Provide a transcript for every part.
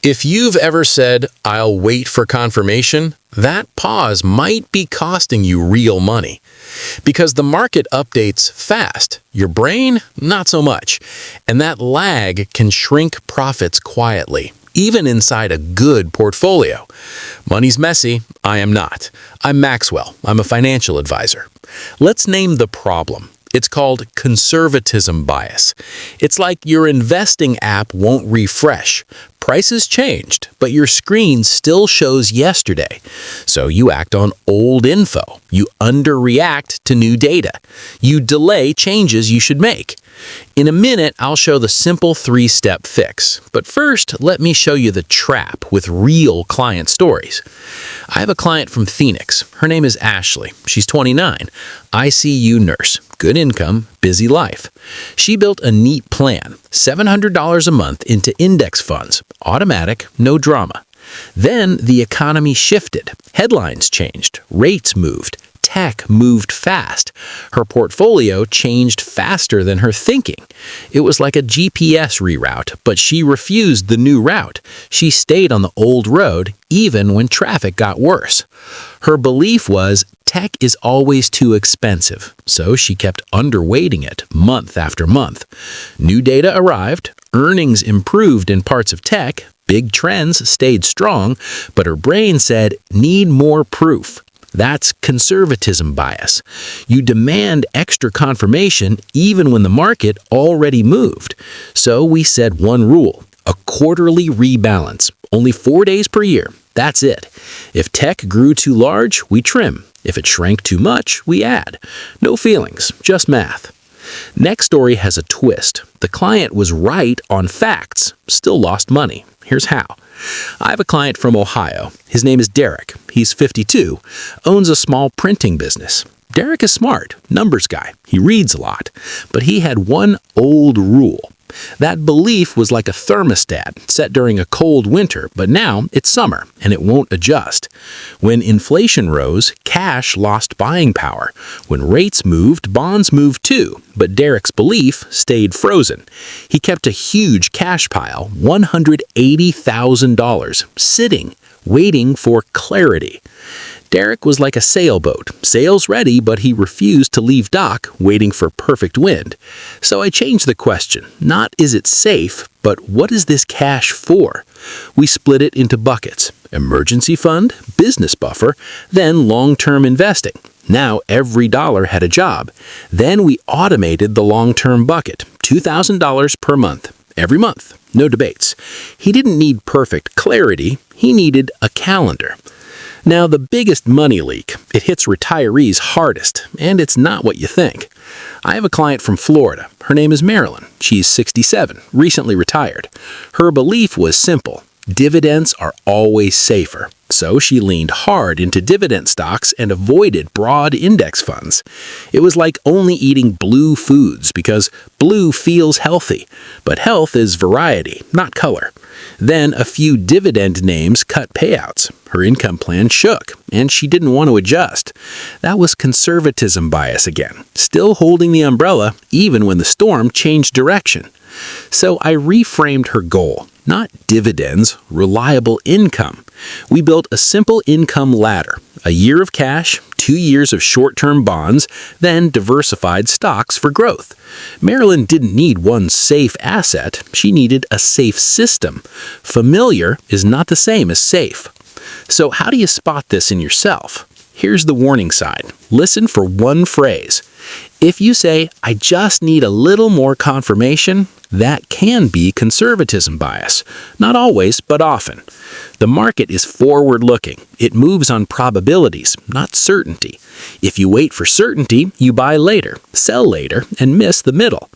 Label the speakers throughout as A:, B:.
A: If you've ever said, "I'll wait for confirmation," that pause might be costing you real money. Because the market updates fast, your brain, not so much. And that lag can shrink profits quietly, even inside a good portfolio. Money's messy, I am not. I'm Maxwell, I'm a financial advisor. Let's name the problem. It's called conservatism bias. It's like your investing app won't refresh. Prices changed, but your screen still shows yesterday. So you act on old info. You underreact to new data. You delay changes you should make. In a minute, I'll show the simple 3-step fix. But first, let me show you the trap with real client stories. I have a client from Phoenix. Her name is Ashley. She's 29, ICU nurse, good income, busy life. She built a neat plan, $700 a month into index funds, automatic, no drama. Then the economy shifted, headlines changed, rates moved, tech moved fast. Her portfolio changed faster than her thinking. It was like a GPS reroute, but she refused the new route. She stayed on the old road even when traffic got worse. Her belief was tech is always too expensive, so she kept underweighting it month after month. New data arrived, earnings improved in parts of tech, big trends stayed strong, but her brain said, need more proof. That's conservatism bias. You demand extra confirmation even when the market already moved. So we said one rule, a quarterly rebalance, only 4 days per year. That's it. If tech grew too large, we trim. If it shrank too much, we add. No feelings, just math. Next story has a twist. The client was right on facts, still lost money. Here's how. I have a client from Ohio. His name is Derek. He's 52, owns a small printing business. Derek is smart, numbers guy. He reads a lot. But he had one old rule. That belief was like a thermostat set during a cold winter, but now it's summer and it won't adjust. When inflation rose, cash lost buying power. When rates moved, bonds moved too, but Derek's belief stayed frozen. He kept a huge cash pile, $180,000, sitting, waiting for clarity. Derek was like a sailboat, sails ready, but he refused to leave dock, waiting for perfect wind. So I changed the question. Not is it safe, but what is this cash for? We split it into buckets. Emergency fund, business buffer, then long-term investing. Now every dollar had a job. Then we automated the long-term bucket, $2,000 per month, every month, no debates. He didn't need perfect clarity, he needed a calendar. Now, the biggest money leak, it hits retirees hardest, and it's not what you think. I have a client from Florida. Her name is Marilyn. She's 67, recently retired. Her belief was simple. Dividends are always safer. So she leaned hard into dividend stocks and avoided broad index funds. It was like only eating blue foods because blue feels healthy, but health is variety, not color. Then a few dividend names cut payouts. Her income plan shook, and she didn't want to adjust. That was conservatism bias again, still holding the umbrella even when the storm changed direction. So I reframed her goal. Not dividends, reliable income. We built a simple income ladder, a year of cash, 2 years of short-term bonds, then diversified stocks for growth. Marilyn didn't need one safe asset, she needed a safe system. Familiar is not the same as safe. So how do you spot this in yourself? Here's the warning sign. Listen for one phrase. If you say, I just need a little more confirmation, that can be conservatism bias. Not always, but often. The market is forward-looking. It moves on probabilities, not certainty. If you wait for certainty, you buy later, sell later, and miss the middle.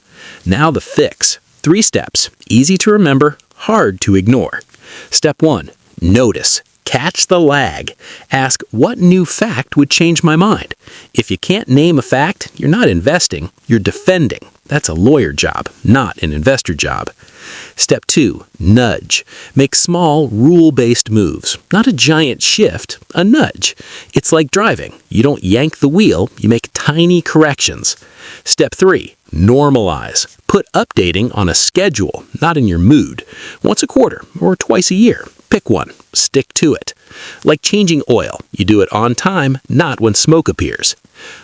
A: Now the fix. 3 steps. Easy to remember, hard to ignore. Step 1. Notice. Catch the lag. Ask, what new fact would change my mind? If you can't name a fact, you're not investing, you're defending. That's a lawyer job, not an investor job. Step 2, nudge. Make small, rule-based moves. Not a giant shift, a nudge. It's like driving. You don't yank the wheel, you make tiny corrections. Step 3, Normalize. Put updating on a schedule, not in your mood. Once a quarter or twice a year. Pick one. Stick to it. Like changing oil, you do it on time, not when smoke appears.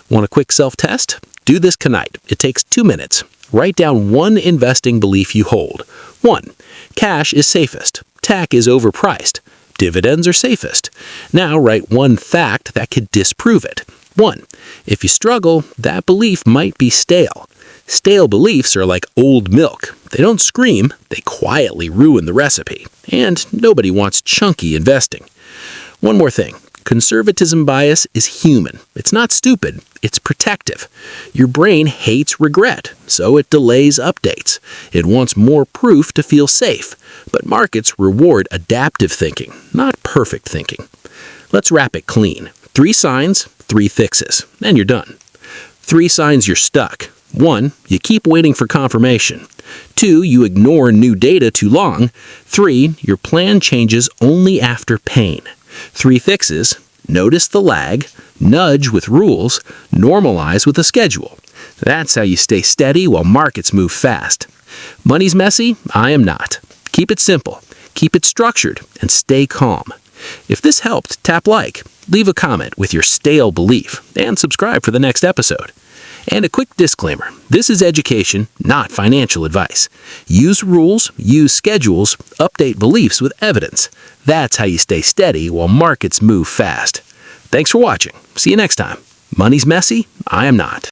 A: Want a quick self-test? Do this tonight. It takes 2 minutes. Write down one investing belief you hold. 1. Cash is safest. TAC is overpriced. Dividends are safest. Now write one fact that could disprove it. 1. If you struggle, that belief might be stale. Stale beliefs are like old milk. They don't scream, they quietly ruin the recipe. And nobody wants chunky investing. One more thing. Conservatism bias is human. It's not stupid, it's protective. Your brain hates regret, so it delays updates. It wants more proof to feel safe. But markets reward adaptive thinking, not perfect thinking. Let's wrap it clean. 3 signs, 3 fixes, and you're done. 3 signs you're stuck. 1. You keep waiting for confirmation. 2. You ignore new data too long. 3. Your plan changes only after pain. 3 fixes: notice the lag, nudge with rules, normalize with a schedule. That's how you stay steady while markets move fast. Money's messy? I am not. Keep it simple, keep it structured, and stay calm. If this helped, tap like, leave a comment with your stale belief, and subscribe for the next episode. And a quick disclaimer, this is education, not financial advice. Use rules, use schedules, update beliefs with evidence. That's how you stay steady while markets move fast. Thanks for watching. See you next time. Money's messy? I am not.